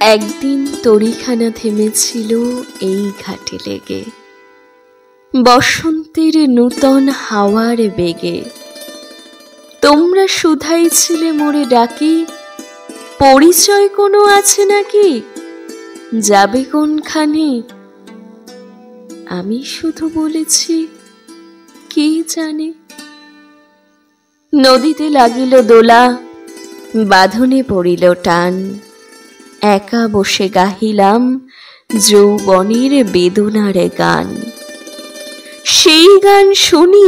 একদিন তরিখানা থেমেছিল এই ঘাটে লেগে, বসন্তের নূতন হাওয়ার বেগে। তোমরা শুধাইছিলে মোরে ডাকি, পরিচয় কোনো আছে নাকি, যাবে কোনখানে? আমি শুধু বলেছি কে জানে। নদীতে লাগিল দোলা, বাঁধনে পড়িল টান, একা বসে গাহিলাম যৌবনের বেদনার গান। সেই গান শুনি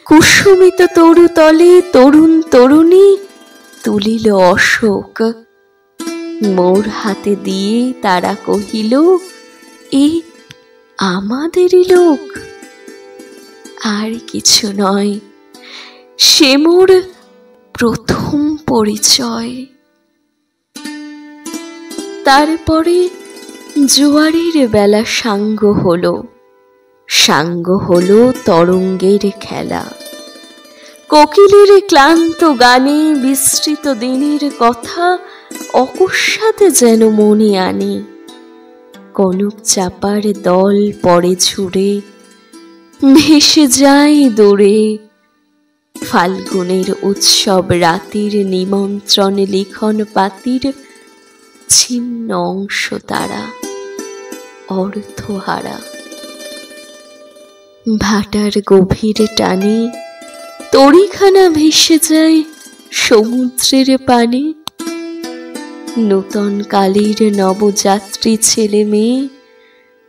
কুসুমিত তরুতলে তরুণ তরুণী তুলিল অশোক। মোর হাতে দিয়ে তারা কহিল, এ আমাদেরই লোক। আর কিছু নয়, সে মোর প্রথম পরিচয়। তারপরে জোয়ারের বেলা সাঙ্গ হলো, সাঙ্গ হলো তরঙ্গের খেলা। কোকিলের ক্লান্ত গানে বিস্তৃত দিনের কথা অকস্মাৎ যেন মনে আনে। কনক চাপার দল পড়ে ঝুড়ে, ভেসে যায় দূরে। ফাল্গুনের উৎসব রাতির নিমন্ত্রণ লিখন পাতির ছিন্ন অংশ তারা, অর্থহারা। ভাটার গভীর টানে তরিখানা ভেসে যায় সমুদ্রের পানে। নূতন কালের নবযাত্রী ছেলে মেয়ে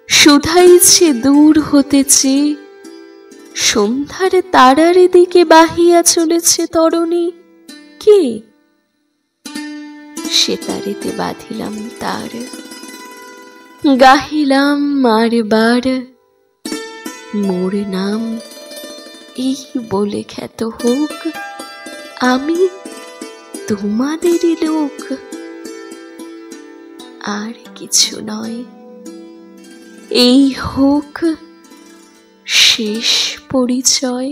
শুধাইছে দূর হতেছে, সন্ধ্যার তারার দিকে বাহিয়া চলেছে তরণী কে? সে তারেতে বাঁধিলাম তার, গাহিলাম মারবার মোর নাম এই বলে খ্যাত হোক, আমি তোমাদেরই লোক। আর কিছু নয়, এই হোক শেষ পরিচয়।